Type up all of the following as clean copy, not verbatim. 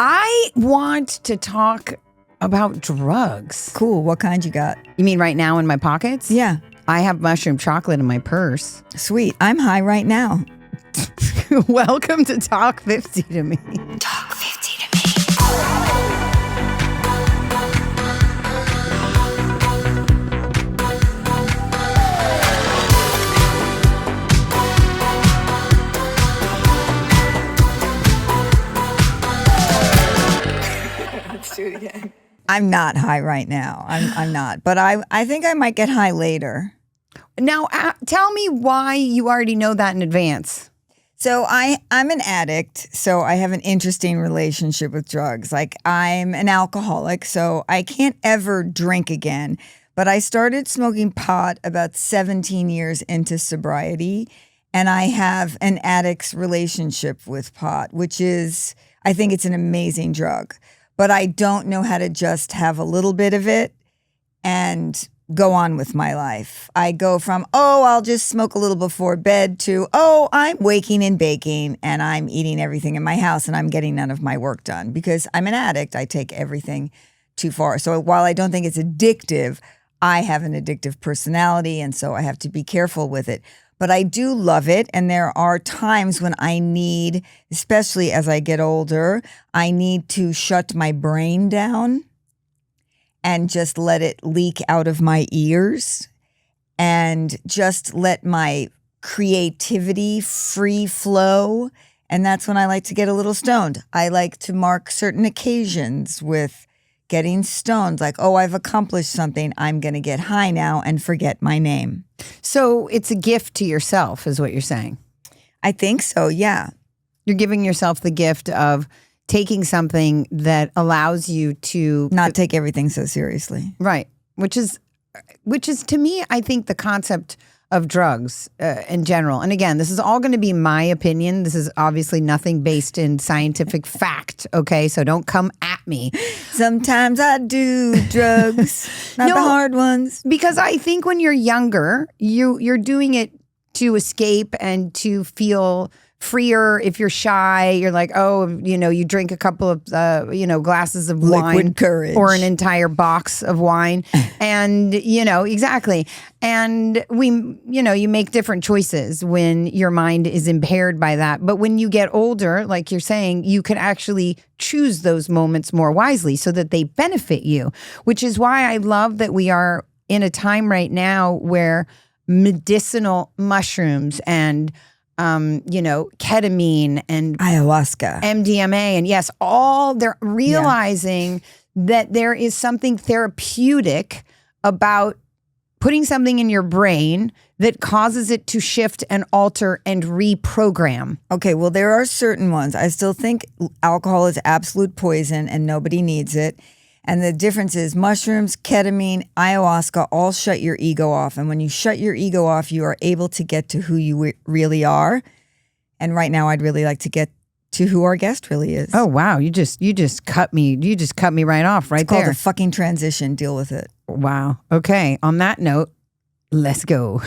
I want to talk about drugs. Cool. What kind you got? You mean right now in my pockets? Yeah. I have mushroom chocolate in my purse. Sweet. I'm high right now. Welcome to Talk 50 to me. Talk 50 to me. Let's do it again. I'm not high right now. I'm not. But I think I might get high later. Now, tell me why you already know that in advance. So I'm an addict, so I have an interesting relationship with drugs. Like, I'm an alcoholic, so I can't ever drink again. But I started smoking pot about 17 years into sobriety, and I have an addict's relationship with pot, which is, I think it's an amazing drug. But I don't know how to just have a little bit of it and go on with my life. I go from, I'll just smoke a little before bed to, I'm waking and baking and I'm eating everything in my house and I'm getting none of my work done because I'm an addict. I take everything too far. So while I don't think it's addictive, I have an addictive personality and so I have to be careful with it. But I do love it, and there are times when I need, especially as I get older, I need to shut my brain down and just let it leak out of my ears and just let my creativity free flow. And that's when I like to get a little stoned. I like to mark certain occasions with getting stoned, like, I've accomplished something. I'm going to get high now and forget my name. So it's a gift to yourself, is what you're saying. I think so, yeah. You're giving yourself the gift of taking something that allows you to not take everything so seriously. Right. Which is to me, I think the concept of drugs in general. And again, this is all going to be my opinion. This is obviously nothing based in scientific fact. Okay. So don't come at me. Sometimes I do drugs, not the hard ones. Because I think when you're younger, you're doing it to escape and to feel freer. If you're shy, you're like, you drink a couple of, glasses of wine. Liquid courage. Or an entire box of wine. And, exactly. And you make different choices when your mind is impaired by that. But when you get older, like you're saying, you can actually choose those moments more wisely so that they benefit you, which is why I love that we are in a time right now where medicinal mushrooms and ketamine and ayahuasca, MDMA, and yes, all they're realizing that there is something therapeutic about putting something in your brain that causes it to shift and alter and reprogram. Okay, well, there are certain ones. I still think alcohol is absolute poison and nobody needs it. And the difference is mushrooms, ketamine, ayahuasca all shut your ego off. And when you shut your ego off, you are able to get to who you really are. And right now, I'd really like to get to who our guest really is. Oh, wow. You just cut me. You just cut me right off right there. It's called a fucking transition. Deal with it. Wow. Okay. On that note, let's go.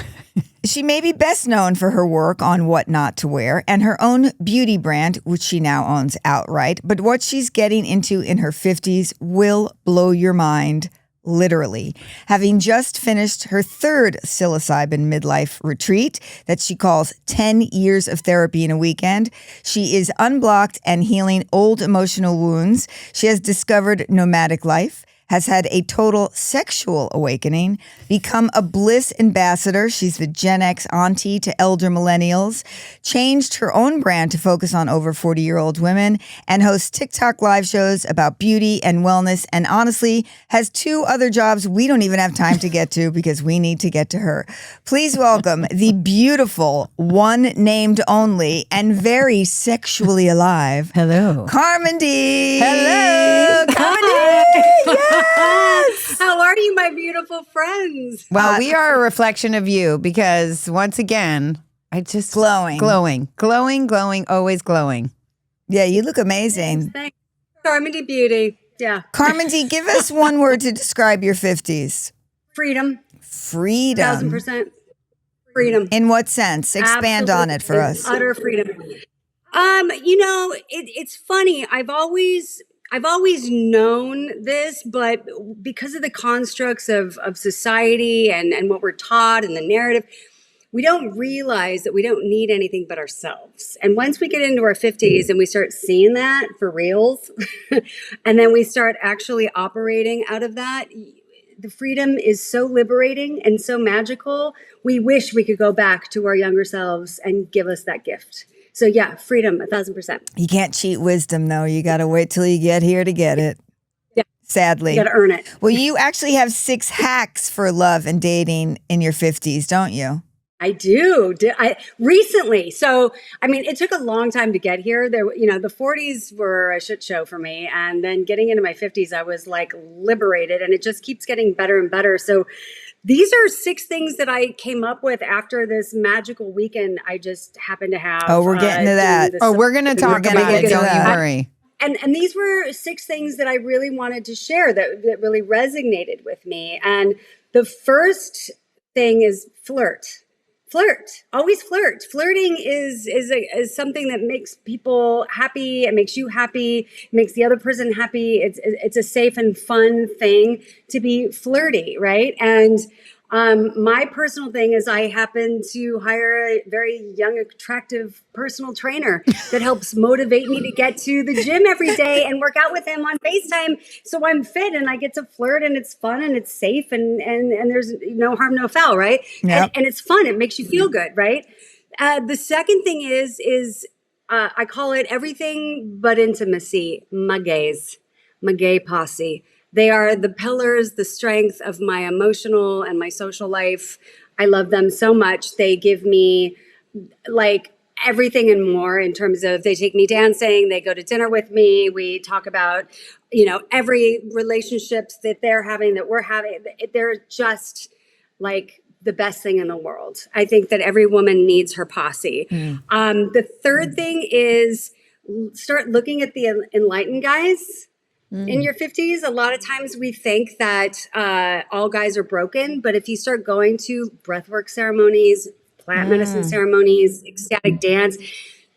She may be best known for her work on what not to wear and her own beauty brand, which she now owns outright. But what she's getting into in her 50s will blow your mind, literally. Having just finished her third psilocybin midlife retreat that she calls 10 years of therapy in a weekend, she is unblocked and healing old emotional wounds. She has discovered nomadic life, has had a total sexual awakening, become a bliss ambassador. She's the Gen X auntie to elder millennials, changed her own brand to focus on over 40-year-old women, and hosts TikTok live shows about beauty and wellness, and honestly has 2 other jobs we don't even have time to get to because we need to get to her. Please welcome the beautiful, one named only, and very sexually alive. Hello. Carmindy. Hello. Carmindy. Yes! How are you, my beautiful friends? Well, we are a reflection of you because once again, I just glowing, always glowing. Yeah, you look amazing. Thanks. Carmindy beauty. Yeah. Carmindy, give us one word to describe your 50s. Freedom. 1,000% freedom. In what sense? Expand on it for us. Utter freedom. It's funny. I've always known this, but because of the constructs of society and what we're taught and the narrative, we don't realize that we don't need anything but ourselves. And once we get into our 50s and we start seeing that for reals, and then we start actually operating out of that, the freedom is so liberating and so magical. We wish we could go back to our younger selves and give us that gift. So yeah, freedom, 1,000%. You can't cheat wisdom, though. You got to wait till you get here to get it. Yeah. Sadly. You got to earn it. Well, you actually have 6 hacks for love and dating in your 50s, don't you? I do. Recently. So, I mean, it took a long time to get here. The 40s were a shit show for me. And then getting into my 50s, I was like liberated, and it just keeps getting better and better. So these are 6 things that I came up with after this magical weekend I just happened to have. Oh, we're getting to that. We're going to talk about it. Don't you worry. And these were 6 things that I really wanted to share that really resonated with me. And the first thing is flirt. Always flirt. Flirting is something that makes people happy. It makes you happy. It makes the other person happy. It's a safe and fun thing to be flirty, right? And my personal thing is I happen to hire a very young, attractive personal trainer that helps motivate me to get to the gym every day and work out with him on FaceTime. So I'm fit and I get to flirt, and it's fun and it's safe and there's no harm, no foul, right? Yep. And it's fun. It makes you feel good, right? The second thing is I call it everything but intimacy, my gay posse. They are the pillars, the strength of my emotional and my social life. I love them so much. They give me like everything and more in terms of they take me dancing, they go to dinner with me. We talk about, every relationships that they're having, that we're having. They're just like the best thing in the world. I think that every woman needs her posse. The third thing is start looking at the enlightened guys. In your 50s, a lot of times we think that all guys are broken, but if you start going to breathwork ceremonies, plant medicine ceremonies, ecstatic dance,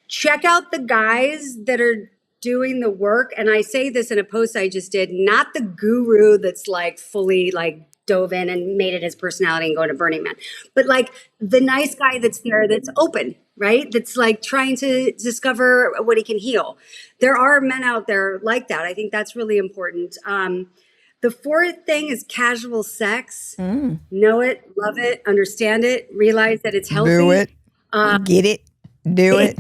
check out the guys that are doing the work. And I say this in a post I just did, not the guru that's like fully like dove in and made it his personality and going to Burning Man, but like the nice guy that's there, that's open, right? That's like trying to discover what he can heal. There are men out there like that. I think that's really important. The fourth thing is casual sex. Know it, love it, understand it, realize that it's healthy. Do it. Get it. Do it.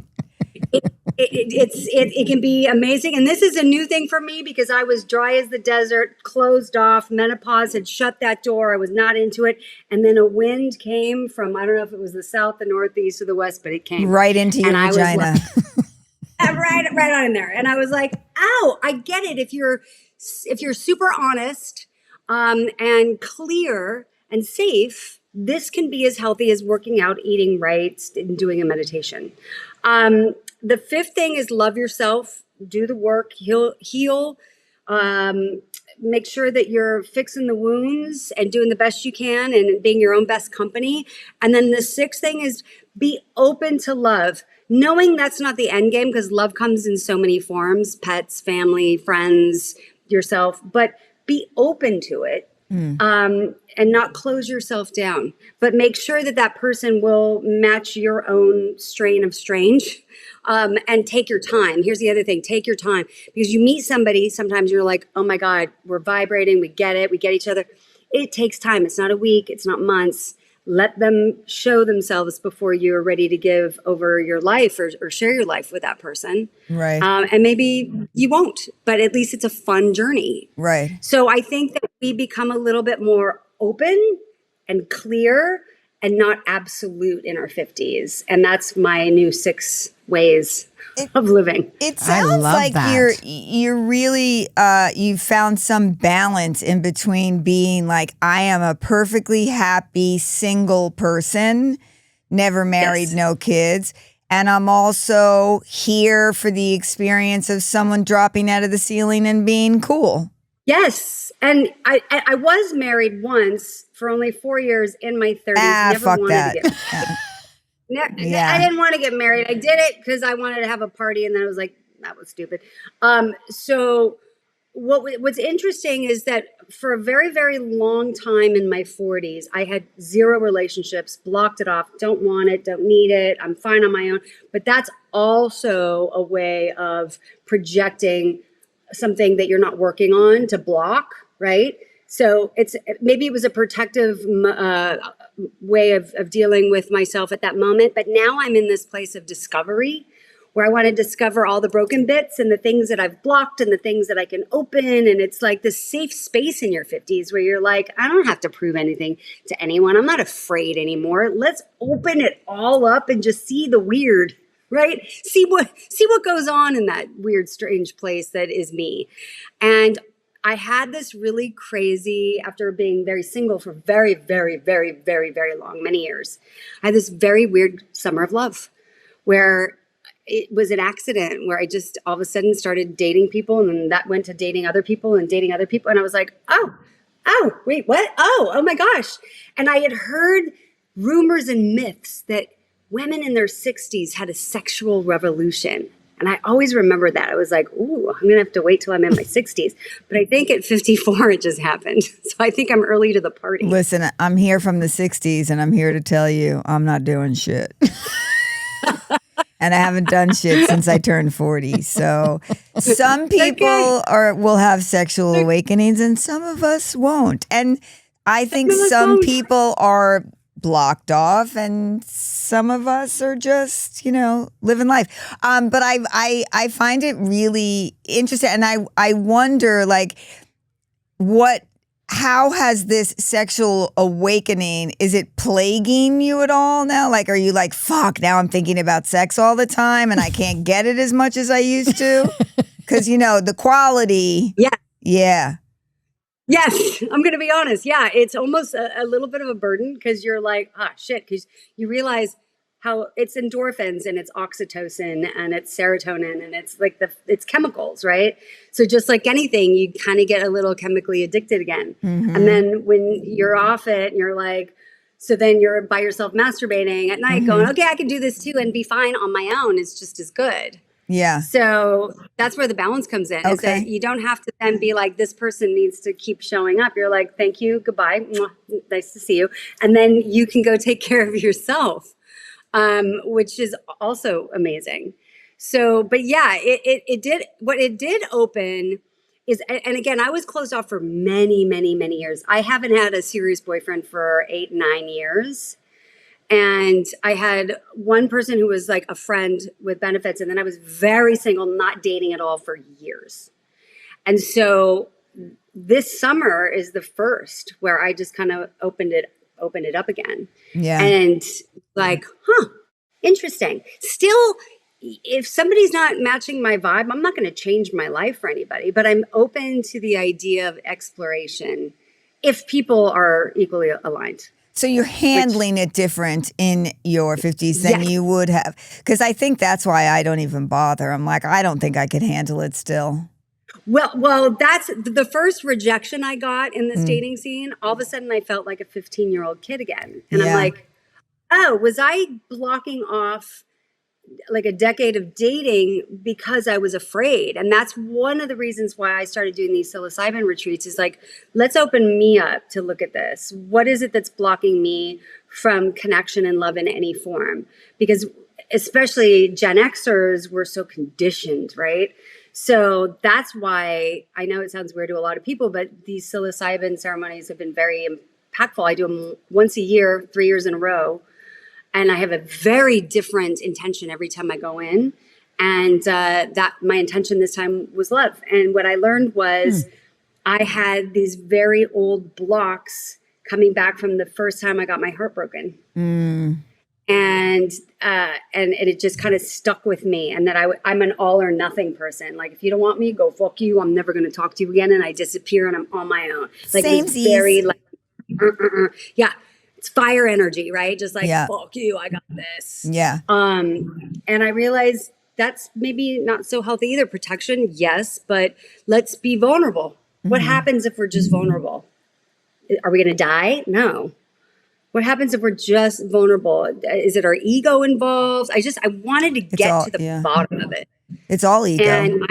It can be amazing. And this is a new thing for me because I was dry as the desert, closed off, menopause had shut that door. I was not into it. And then a wind came from, I don't know if it was the south, the northeast, or the west, but it came. Right into your vagina. Right on in there. And I was like, ow, I get it. If you're super honest and clear and safe, this can be as healthy as working out, eating right, and doing a meditation. The fifth thing is love yourself, do the work, heal, make sure that you're fixing the wounds and doing the best you can and being your own best company. And then the sixth thing is be open to love, knowing that's not the end game because love comes in so many forms, pets, family, friends, yourself, but be open to it. And not close yourself down, but make sure that that person will match your own strain of strange, and take your time. Here's the other thing, take your time, because you meet somebody, sometimes you're like, oh my God, we're vibrating, we get it, we get each other. It takes time. It's not a week, it's not months. Let them show themselves before you're ready to give over your life or share your life with that person. Right. And maybe you won't, but at least it's a fun journey. Right. So I think that we become a little bit more open and clear and not absolute in our 50s. And that's my new 6 ways of living. It sounds like that. you're really you've found some balance in between being like, I am a perfectly happy single person, never married, no kids, and I'm also here for the experience of someone dropping out of the ceiling and being cool. Yes. And I was married once for only 4 years in my 30s. Never Fuck wanted that. to get Yeah. I didn't want to get married. I did it because I wanted to have a party, and then I was like, that was stupid. So what's interesting is that for a very, very long time in my 40s, I had zero relationships, blocked it off, don't want it, don't need it, I'm fine on my own. But that's also a way of projecting something that you're not working on to block, right? So maybe it was a protective way of dealing with myself at that moment. But now I'm in this place of discovery where I want to discover all the broken bits and the things that I've blocked and the things that I can open. And it's like this safe space in your 50s where you're like, I don't have to prove anything to anyone. I'm not afraid anymore. Let's open it all up and just see the weird, right? See what goes on in that weird, strange place that is me. And I had this really crazy, after being very single for very, very, very, very, very long, many years, I had this very weird summer of love where it was an accident where I just all of a sudden started dating people, and then that went to dating other people and dating other people. And I was like, oh, wait, what? Oh my gosh. And I had heard rumors and myths that women in their 60s had a sexual revolution. And I always remember that. I was like, ooh, I'm going to have to wait till I'm in my 60s. But I think at 54, it just happened. So I think I'm early to the party. Listen, I'm here from the 60s, and I'm here to tell you I'm not doing shit. And I haven't done shit since I turned 40. So some people will have sexual awakenings and some of us won't. And I think some people are blocked off and some of us are just, living life. But I find it really interesting. And I wonder, how has this sexual awakening, is it plaguing you at all now? Are you like, fuck, now I'm thinking about sex all the time and I can't get it as much as I used to? Because, the quality. Yeah. Yeah. Yes, I'm going to be honest. Yeah, it's almost a little bit of a burden because you're like, shit, because you realize how it's endorphins and it's oxytocin and it's serotonin and it's like it's chemicals, right? So just like anything, you kind of get a little chemically addicted again. Mm-hmm. And then when you're off it and you're like, so then you're by yourself masturbating at night going, okay, I can do this too and be fine on my own. It's just as good. Yeah. So that's where the balance comes in. Okay. Is that you don't have to then be like, this person needs to keep showing up. You're like, thank you, goodbye, mwah, nice to see you. And then you can go take care of yourself. Which is also amazing. So, but yeah, it did open is, and again, I was closed off for many, many, many years. I haven't had a serious boyfriend for 8, 9 years. And I had one person who was like a friend with benefits. And then I was very single, not dating at all for years. And so this summer is the first where I just kind of opened it up again. Yeah. And like, interesting. Still, if somebody's not matching my vibe, I'm not going to change my life for anybody, but I'm open to the idea of exploration if people are equally aligned. So you're handling it different in your 50s than you would have. Because I think that's why I don't even bother. I'm like, I don't think I could handle it still. Well, that's the first rejection I got in this dating scene. All of a sudden, I felt like a 15-year-old kid again. And I'm like, oh, was I blocking off like a decade of dating because I was afraid? And that's one of the reasons why I started doing these psilocybin retreats is like, let's open me up to look at this. What is it that's blocking me from connection and love in any form? Because especially Gen Xers were so conditioned, right? So that's why I know it sounds weird to a lot of people, but these psilocybin ceremonies have been very impactful. I do them once a year, 3 years in a row. And I have a very different intention every time I go in. And that my intention this time was love. And what I learned was I had these very old blocks coming back from the first time I got my heart broken. And it just kind of stuck with me. And that I'm an all or nothing person. Like, if you don't want me, go fuck you. I'm never going to talk to you again. And I disappear and I'm on my own. Like, it's very like, yeah. It's fire energy, right? Just like, fuck you, I got this. Yeah. And I realized that's maybe not so healthy either. Protection, yes, but let's be vulnerable. What happens if we're just vulnerable? Are we going to die? No. What happens if we're just vulnerable? Is it our ego involved? I wanted to get to the bottom of it. It's all ego.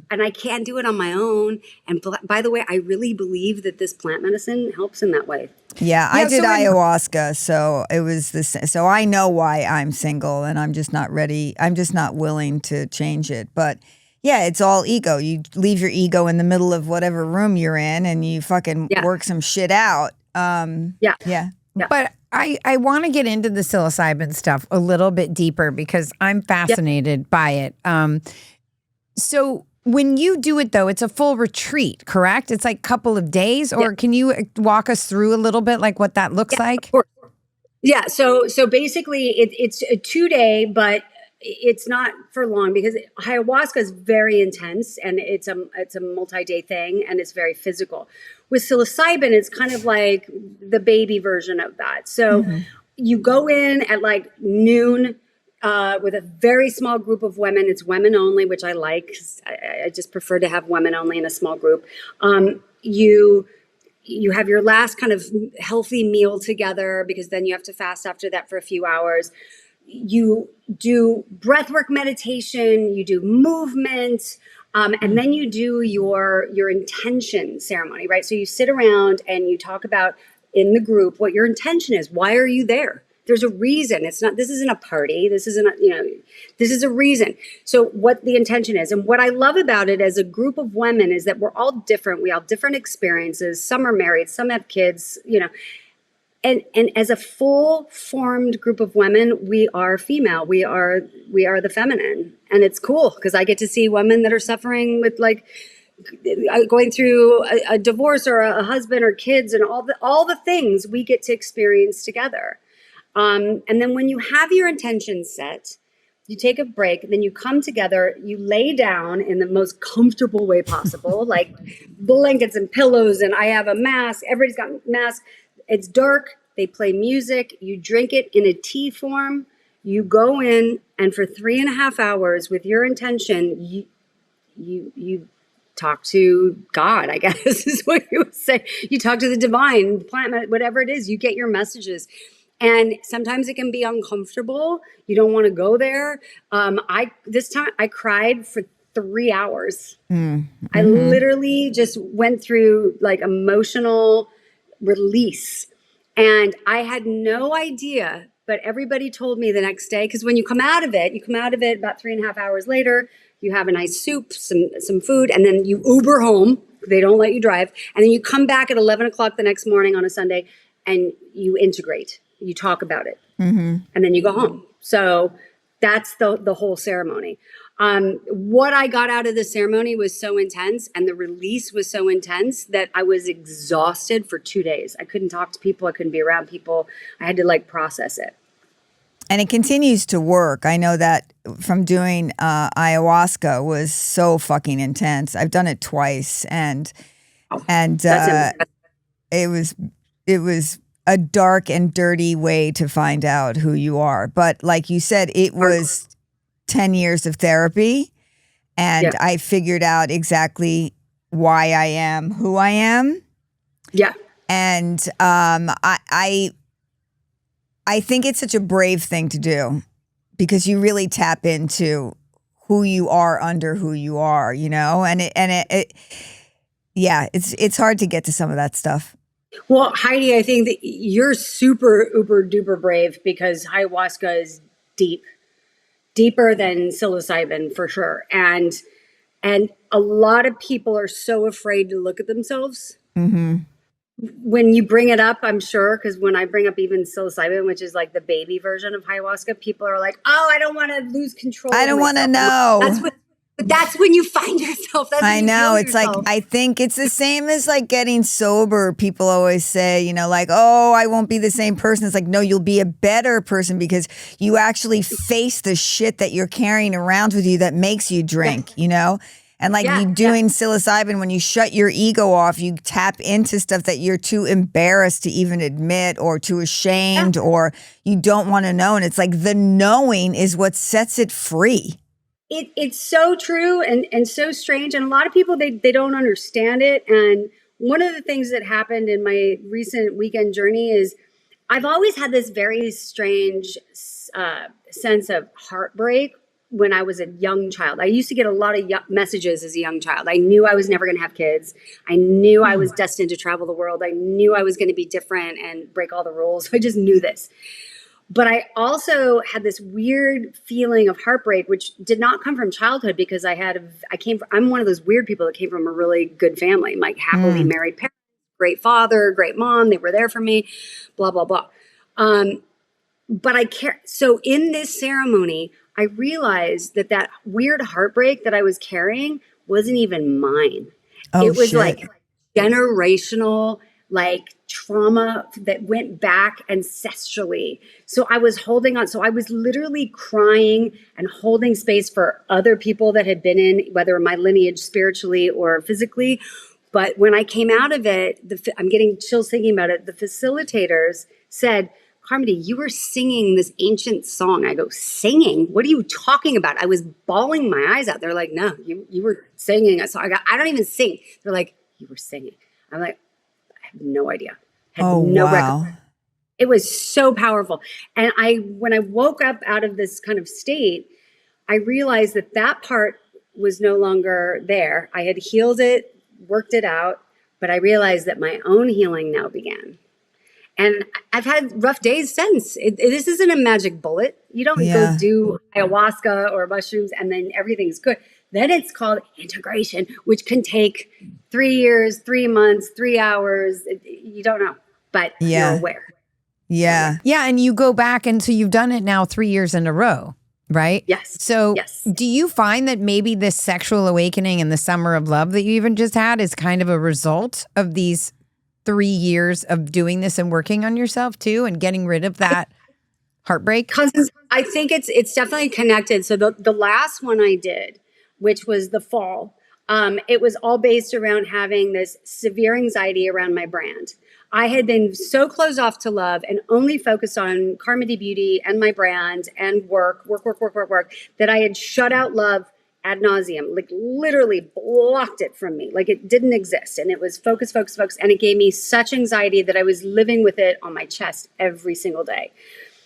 And I can't do it on my own. And by the way, I really believe that this plant medicine helps in that way. Yeah, I did ayahuasca, so it was this. So I know why I'm single, and I'm just not ready. I'm just not willing to change it. But yeah, it's all ego. You leave your ego in the middle of whatever room you're in, and you fucking work some shit out. Yeah. But I want to get into the psilocybin stuff a little bit deeper because I'm fascinated by it. So when you do it, though, it's a full retreat, correct? It's like a couple of days, or can you walk us through a little bit like what that looks like? Of course. Yeah. So basically it's a 2-day, but it's not for long because ayahuasca is very intense and it's a multi-day thing and it's very physical. With psilocybin, it's kind of like the baby version of that. So you go in at like noon with a very small group of women. It's women only, which I like. 'Cause I just prefer to have women only in a small group. You have your last kind of healthy meal together because then you have to fast after that for a few hours. You do breathwork meditation, you do movement, and then you do your intention ceremony, right? So you sit around and you talk about in the group what your intention is. Why are you there? There's a reason. This isn't a party. This isn't, this is a reason. So what the intention is. And what I love about it as a group of women is that we're all different. We all have different experiences. Some are married, some have kids, And as a full formed group of women, we are female. We are the feminine. And it's cool because I get to see women that are suffering with like going through a divorce or a husband or kids and all the things we get to experience together. And then when you have your intentions set, you take a break, then you come together, you lay down in the most comfortable way possible, like blankets and pillows, and I have a mask. Everybody's got masks. It's dark. They play music. You drink it in a tea form. You go in, and for 3.5 hours with your intention, you talk to God, I guess is what you would say. You talk to the divine, the planet, whatever it is. You get your messages. And sometimes it can be uncomfortable. You don't want to go there. This time I cried for 3 hours. I literally just went through like emotional release. And I had no idea, but everybody told me the next day, because when you come out of it about 3.5 hours later, you have a nice soup, some food, and then you Uber home. They don't let you drive. And then you come back at 11 o'clock the next morning on a Sunday and you integrate. You talk about it, and then you go home. So that's the whole ceremony. What I got out of the ceremony was so intense, and the release was so intense that I was exhausted for 2 days. I couldn't talk to people. I couldn't be around people. I had to like process it. And it continues to work. I know that from doing ayahuasca was so fucking intense. I've done it twice, and it was a dark and dirty way to find out who you are. But like you said, it was 10 years of therapy, and I figured out exactly why I am who I am. Yeah. And I think it's such a brave thing to do because you really tap into who you are under who you are, and it's hard to get to some of that stuff. Well, Heidi, I think that you're super uber duper brave because ayahuasca is deeper than psilocybin for sure. And a lot of people are so afraid to look at themselves. When you bring it up, I'm sure, because when I bring up even psilocybin, which is like the baby version of ayahuasca, people are like, oh, I don't want to lose control. I don't want to know. That's when you find yourself. I know. It's like, I think it's the same as like getting sober. People always say, like, oh, I won't be the same person. It's like, no, you'll be a better person because you actually face the shit that you're carrying around with you that makes you drink, And like you doing psilocybin, when you shut your ego off, you tap into stuff that you're too embarrassed to even admit or too ashamed or you don't want to know. And it's like the knowing is what sets it free. It's so true and so strange. And a lot of people, they don't understand it. And one of the things that happened in my recent weekend journey is I've always had this very strange sense of heartbreak when I was a young child. I used to get a lot of messages as a young child. I knew I was never going to have kids. I knew I was destined to travel the world. I knew I was going to be different and break all the rules. I just knew this. But I also had this weird feeling of heartbreak, which did not come from childhood because I'm one of those weird people that came from a really good family, like happily married parents, great father, great mom. They were there for me, blah, blah, blah. But I care. So in this ceremony, I realized that weird heartbreak that I was carrying wasn't even mine. It was like generational, like trauma that went back ancestrally. So I was holding on. So I was literally crying and holding space for other people that had been in, whether my lineage spiritually or physically. But when I came out of it, I'm getting chills thinking about it. The facilitators said, Carmindy, you were singing this ancient song. I go, singing? What are you talking about? I was bawling my eyes out. They're like, no, you were singing a song. I don't even sing. They're like, you were singing. I'm like, I have no idea. Recollection. It was so powerful. And when I woke up out of this kind of state, I realized that part was no longer there. I had healed it, worked it out, but I realized that my own healing now began. And I've had rough days since. This isn't a magic bullet. You don't go do ayahuasca or mushrooms and then everything's good. Then it's called integration, which can take 3 years, 3 months, 3 hours. You don't know, but you're aware. Yeah. Yeah. And you go back, and so you've done it now 3 years in a row, right? Yes. So do you find that maybe this sexual awakening and the summer of love that you even just had is kind of a result of these 3 years of doing this and working on yourself too, and getting rid of that heartbreak? I think it's definitely connected. So the last one I did, which was the fall, it was all based around having this severe anxiety around my brand. I had been so closed off to love and only focused on Carmindy Beauty and my brand and work, that I had shut out love ad nauseum, like literally blocked it from me. Like it didn't exist. And it was focus. And it gave me such anxiety that I was living with it on my chest every single day.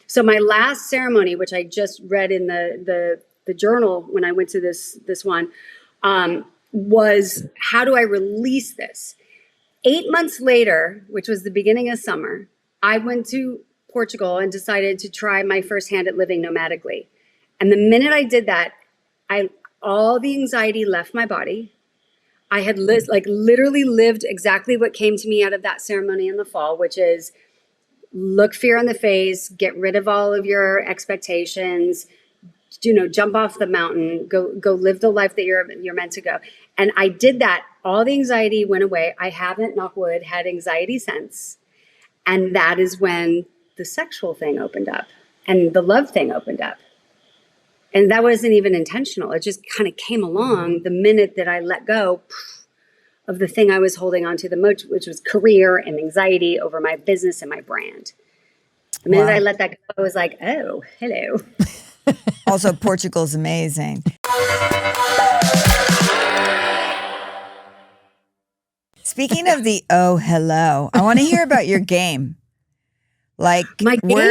So my last ceremony, which I just read in the journal when I went to this one, was how do I release this? 8 months later, which was the beginning of summer, I went to Portugal and decided to try my first hand at living nomadically. And the minute I did that, all the anxiety left my body. I had literally lived exactly what came to me out of that ceremony in the fall, which is look fear in the face, get rid of all of your expectations, jump off the mountain, go live the life that you're meant to go. And I did that. All the anxiety went away. I haven't, knock wood, had anxiety since. And that is when the sexual thing opened up and the love thing opened up. And that wasn't even intentional. It just kind of came along the minute that I let go of the thing I was holding on to the most, which was career and anxiety over my business and my brand. The minute I let that go, I was like, oh, hello. Also, Portugal's amazing. Speaking of the hello, I want to hear about your game. Like my game. Where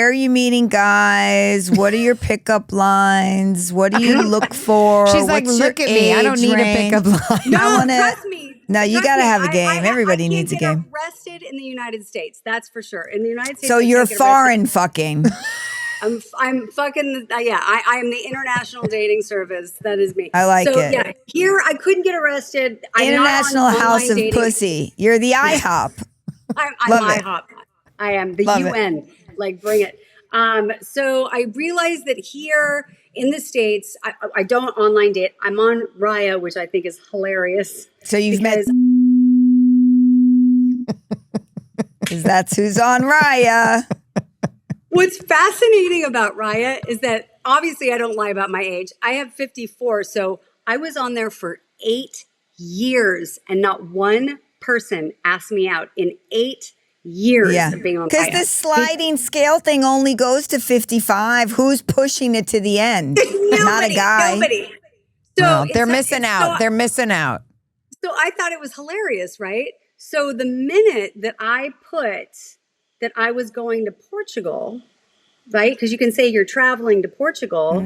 are you meeting guys? What are your pickup lines? What do you look for? She's like, look at me. I don't need a pickup line. No, trust me. No, you got to have a game. Everybody needs a game. I can't get arrested in the United States. That's for sure. In the United States. So you're foreign fucking. I'm fucking, I am the international dating service. That is me. I like it. So yeah, here I couldn't get arrested. International House of Pussy. You're the IHOP. I'm IHOP. I am the UN. Like, bring it. So I realized that here in the States, I don't online date. I'm on Raya, which I think is hilarious. So you've met. Because that's who's on Raya. What's fascinating about Raya is that obviously I don't lie about my age. I have 54, so I was on there for 8 years and not one person asked me out in 8 years of being on Raya. Because the sliding scale thing only goes to 55. Who's pushing it to the end? Not a guy. Nobody. So they're missing out. They're missing out. So I thought it was hilarious, right? So the minute that I put that I was going to Portugal, right? Because you can say you're traveling to Portugal,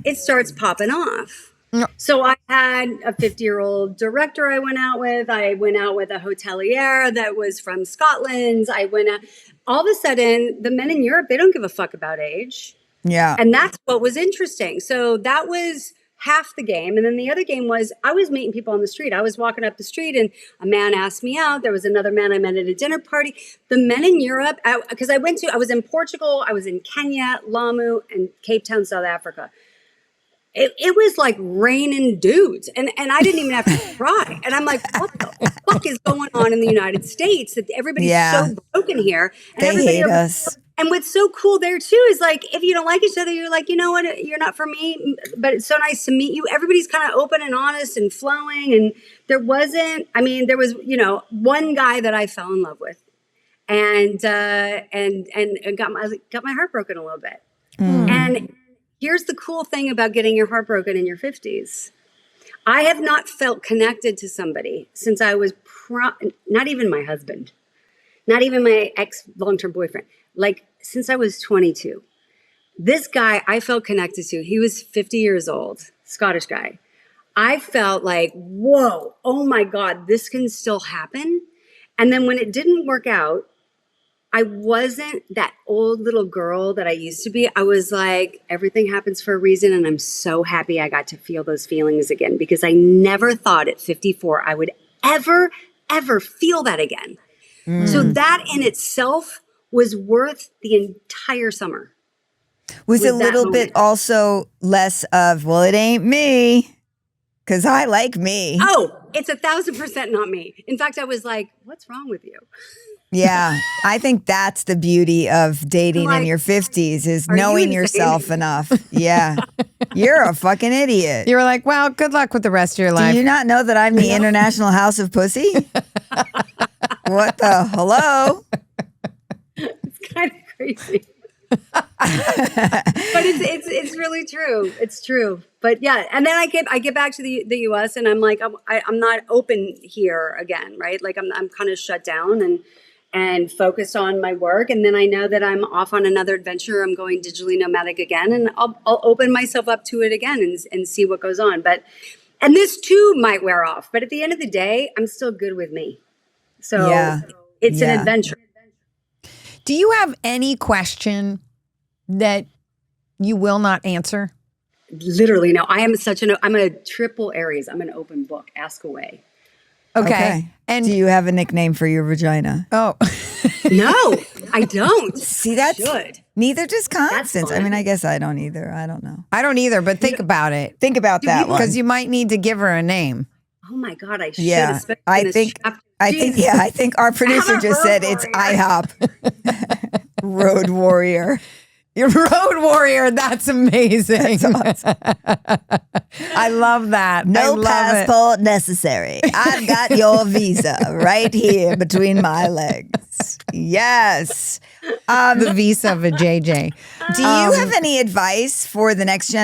it starts popping off. So I had a 50-year-old director I went out with. I went out with a hotelier that was from Scotland. I went out. All of a sudden, the men in Europe, they don't give a fuck about age. Yeah. And that's what was interesting. So that was half the game. And then the other game was I was meeting people on the street. I was walking up the street and a man asked me out. There was another man I met at a dinner party. The men in Europe, because I was in Portugal, I was in Kenya, Lamu, and Cape Town, South Africa. It was like raining dudes. And I didn't even have to try. And I'm like, what the fuck is going on in the United States that everybody's so broken here? And they hate us. And what's so cool there too is like, if you don't like each other, you're like, you know what, you're not for me, but it's so nice to meet you. Everybody's kind of open and honest and flowing. And there was, one guy that I fell in love with and got my heart broken a little bit. And here's the cool thing about getting your heart broken in your 50s. I have not felt connected to somebody since I was not even my husband, not even my ex long-term boyfriend, like since I was 22. This guy I felt connected to, he was 50 years old, Scottish guy. I felt like, whoa, oh my God, this can still happen. And then when it didn't work out, I wasn't that old little girl that I used to be. I was like, everything happens for a reason. And I'm so happy I got to feel those feelings again, because I never thought at 54 I would ever feel that again. So that in itself was worth the entire summer. Was a little bit also less of, well, it ain't me, because I like me. Oh, it's 1,000% not me. In fact, I was like, what's wrong with you? Yeah, I think that's the beauty of dating in your 50s is knowing yourself enough. Yeah, you're a fucking idiot. You were like, well, good luck with the rest of your life. Do you not know that I'm the International House of Pussy? What the hello? It's kind of crazy. But it's really true. It's true. But yeah, and then I get back to the US and I'm like, I'm not open here again, right? Like I'm kind of shut down and focused on my work. And then I know that I'm off on another adventure. I'm going digitally nomadic again, and I'll open myself up to it again and see what goes on. And this too might wear off, but at the end of the day, I'm still good with me. So it's an adventure. Do you have any question that you will not answer? Literally, no. I'm a triple Aries. I'm an open book. Ask away. Okay. And do you have a nickname for your vagina? Oh. No, I don't. See, that's good. Neither does Constance. I mean, I guess I don't either. I don't know. I don't either, but think about it. Think about that one. Because you might need to give her a name. Oh my God, I should. Yeah, I think our producer just said it's IHOP. Road Warrior. You're Road Warrior. That's amazing. That's awesome. I love that. No passport necessary. I've got your visa right here between my legs. Yes. The visa of a JJ. Do you have any advice for the next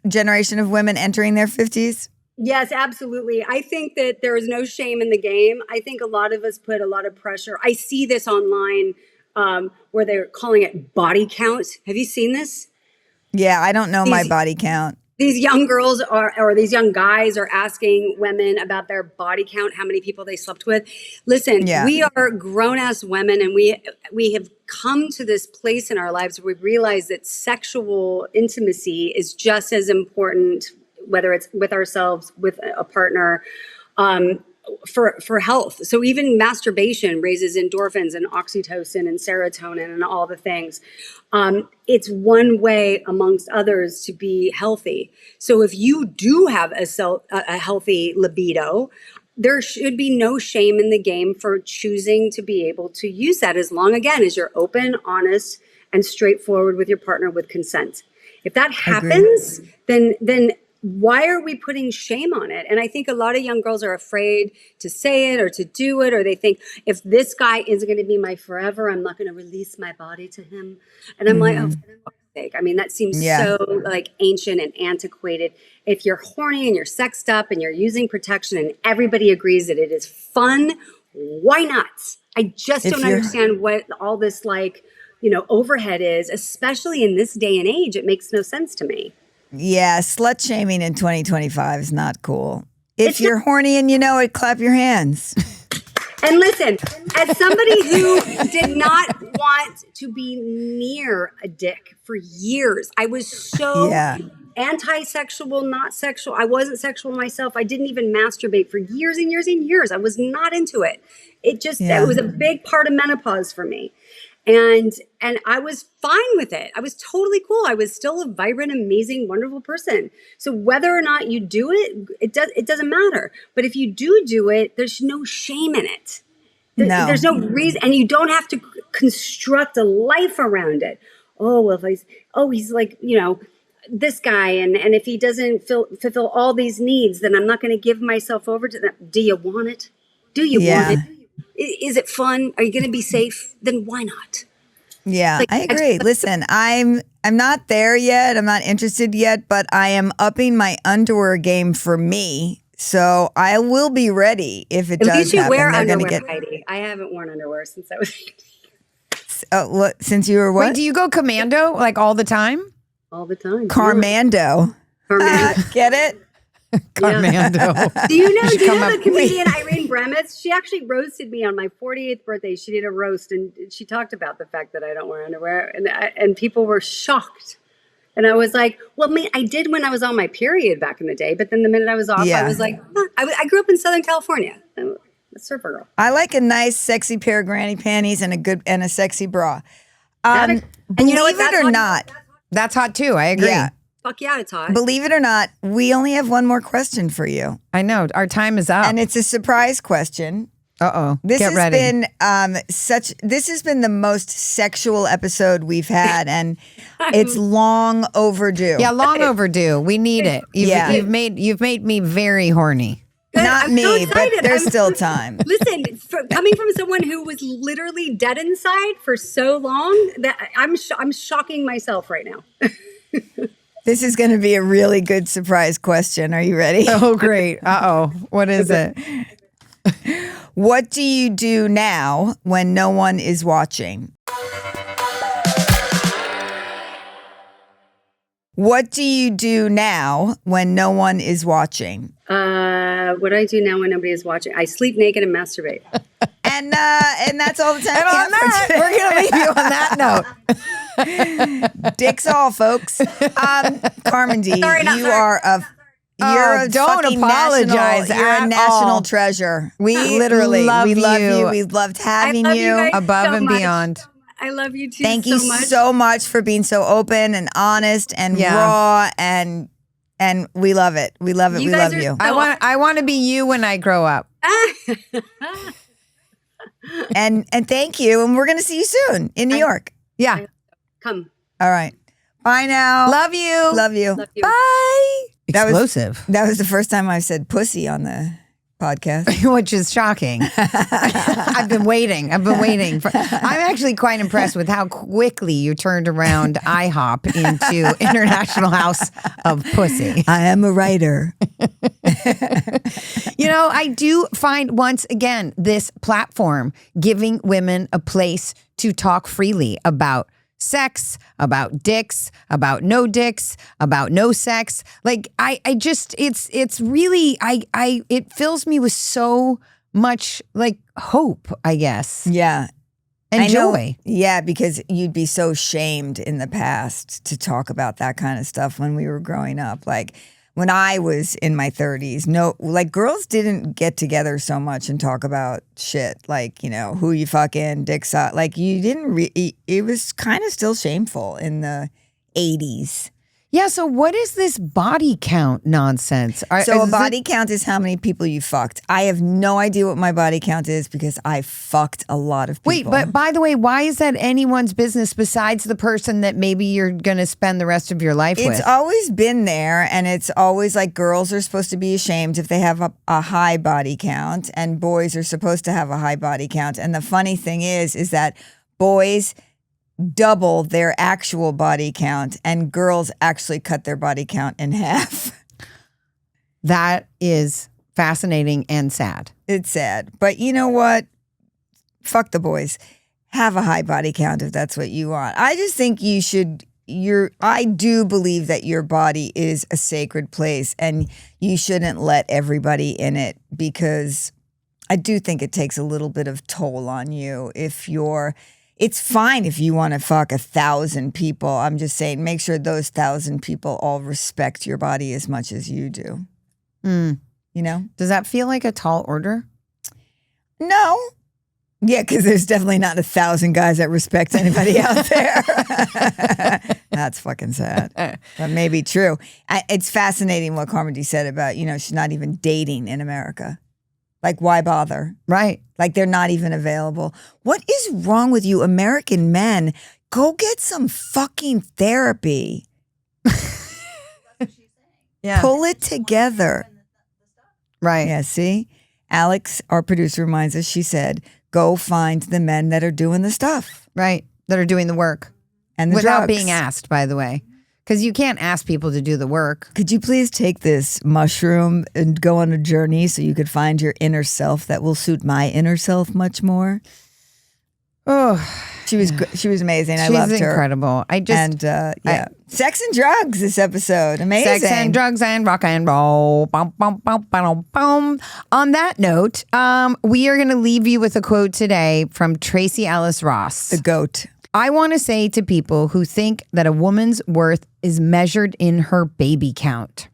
generation of women entering their 50s? Yes, absolutely. I think that there is no shame in the game. I think a lot of us put a lot of pressure. I see this online where they're calling it body count. Have you seen this? Yeah, I don't know my body count. These young girls or these young guys are asking women about their body count, how many people they slept with. Listen, we are grown-ass women, and we have come to this place in our lives where we realize that sexual intimacy is just as important, whether it's with ourselves, with a partner, for health. So even masturbation raises endorphins and oxytocin and serotonin and all the things. It's one way amongst others to be healthy. So if you do have a healthy libido, there should be no shame in the game for choosing to be able to use that, as long, again, as you're open, honest, and straightforward with your partner with consent. If that happens, then why are we putting shame on it? And I think a lot of young girls are afraid to say it or to do it, or they think, if this guy isn't going to be my forever, I'm not going to release my body to him. And I'm like, oh, for fuck's sake. I mean, that seems so like ancient and antiquated. If you're horny and you're sexed up and you're using protection and everybody agrees that it is fun Why not? I just don't understand what all this overhead is, especially in this day and age. It makes no sense to me. Yeah, slut shaming in 2025 is not cool. If you're horny and you know it, clap your hands. And listen, as somebody who did not want to be near a dick for years, I was so anti-sexual, not sexual. I wasn't sexual myself. I didn't even masturbate for years and years and years. I was not into it. It was a big part of menopause for me. And I was fine with it. I was totally cool. I was still a vibrant, amazing, wonderful person. So whether or not you do it, it doesn't matter. But if you do it, there's no shame in it. There's no reason, and you don't have to construct a life around it. Oh, well, he's like, this guy, and if he doesn't fulfill all these needs, then I'm not going to give myself over to them. Do you want it? Do you want it? Is it fun? Are you going to be safe? Then why not? Yeah, I agree. Listen, I'm not there yet. I'm not interested yet, but I am upping my underwear game for me. So I will be ready if it does happen. At least you wear underwear, Heidi. I haven't worn underwear since I was. Since you were what? Wait, do you go commando like all the time? All the time. Carmando. Get it? Carmando. Do you know the comedian Irene Bremitz? She actually roasted me on my 48th birthday. She did a roast, and she talked about the fact that I don't wear underwear, and people were shocked. And I was like, well, I did when I was on my period back in the day, but then the minute I was off, I was like, I grew up in Southern California. I'm a surfer girl. I like a nice, sexy pair of granny panties and a sexy bra. And you know what? Believe it or not, that's hot too. I agree. Yeah. Fuck yeah, it's hot. Believe it or not, we only have one more question for you. I know. Our time is up. And it's a surprise question. Uh-oh. This Get ready. This has been the most sexual episode we've had, and it's long overdue. Yeah, long overdue. We need it. You've made me very horny. Not I'm me, so excited. but there's still time. Listen, coming from someone who was literally dead inside for so long, that I'm shocking myself right now. This is going to be a really good surprise question. Are you ready? Oh, great. Uh-oh. What is it? What do you do now when no one is watching? What do you do now when no one is watching? What do I do now when nobody is watching? I sleep naked and masturbate. And that's all the time. And on that, we're going to leave you on that note. Dicks all, folks. Carmindy, you are a don't fucking apologize. You're a national treasure. We literally love we love you. you. We loved having you above so and much. beyond. I love you too. Thank you so much for being so open and honest and raw and we love it. We love it. We love you. I want to be you when I grow up. And thank you. And we're going to see you soon in New York. Yeah. Come. All right. Bye now. Love you. Love you. Love you. Bye. Explosive. That was the first time I've said pussy on the podcast. Which is shocking. I've been waiting. I'm actually quite impressed with how quickly you turned around IHOP into International House of Pussy. I am a writer. I do find, once again, this platform giving women a place to talk freely about sex, about dicks, about no dicks, about no sex. Like I just it's really it fills me with so much like hope, I guess. Yeah. And joy. Yeah, because you'd be so shamed in the past to talk about that kind of stuff when we were growing up. Like when I was in my 30s, girls didn't get together so much and talk about shit like, who you fucking, dicks out. Like you didn't, it was kind of still shameful in the 80s. Yeah, so what is this body count nonsense? So a body count is how many people you fucked. I have no idea what my body count is because I fucked a lot of people. Wait, but by the way, why is that anyone's business besides the person that maybe you're going to spend the rest of your life with? It's always been there, and it's always like girls are supposed to be ashamed if they have a high body count, and boys are supposed to have a high body count. And the funny thing is that boys double their actual body count and girls actually cut their body count in half. That is fascinating and sad. It's sad. But you know what? Fuck the boys. Have a high body count if that's what you want. I just think you should. I do believe that your body is a sacred place and you shouldn't let everybody in it, because I do think it takes a little bit of toll on you it's fine if you want to fuck 1,000 people. I'm just saying, make sure those 1,000 people all respect your body as much as you do. You know? Does that feel like a tall order? No. Yeah, because there's definitely not 1,000 guys that respect anybody out there. That's fucking sad. That may be true. It's fascinating what Carmindy said about, she's not even dating in America. Like, why bother? Right. Like, they're not even available. What is wrong with you American men? Go get some fucking therapy. Yeah. Pull it together. Right. Yeah, see? Alex, our producer, reminds us, she said, go find the men that are doing the stuff. Right. That are doing the work. And the without drugs. being asked, by the way. Because you can't ask people to do the work. Could you please take this mushroom and go on a journey so you could find your inner self that will suit my inner self much more? Oh, she was amazing. I she's loved her. Incredible. Sex and drugs this episode. Amazing. Sex and drugs and rock and roll. Bum, bum, bum, bum, bum. On that note, we are going to leave you with a quote today from Tracy Ellis Ross. The GOAT. I want to say to people who think that a woman's worth is measured in her baby count.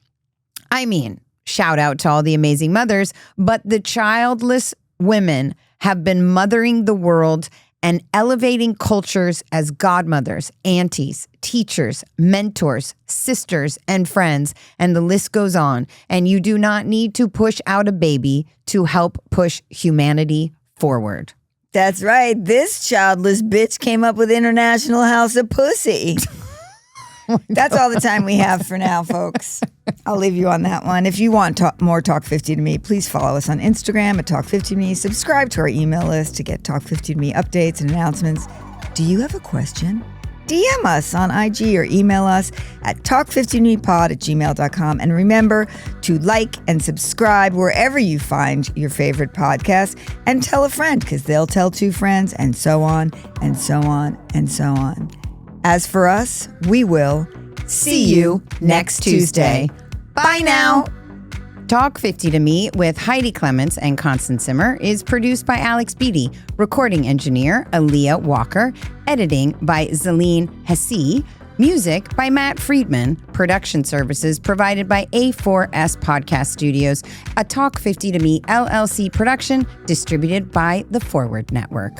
I mean, shout out to all the amazing mothers, but the childless women have been mothering the world and elevating cultures as godmothers, aunties, teachers, mentors, sisters, and friends, and the list goes on. And you do not need to push out a baby to help push humanity forward. That's right. This childless bitch came up with International House of Pussy. That's all the time we have for now, folks. I'll leave you on that one. If you want more Talk 50 to Me, please follow us on Instagram at Talk 50 to Me. Subscribe to our email list to get Talk 50 to Me updates and announcements. Do you have a question? DM us on IG or email us at talk50mepod@gmail.com. And remember to like and subscribe wherever you find your favorite podcast, and tell a friend, because they'll tell two friends, and so on and so on and so on. As for us, we will see you next Tuesday. Bye now. Talk 50 to Me with Heidi Clements and Constance Zimmer is produced by Alex Beatty, recording engineer Aaliyah Walker, editing by Zaleen Hesse, music by Matt Friedman, production services provided by A4S Podcast Studios, a Talk 50 to Me LLC production distributed by the Forward Network.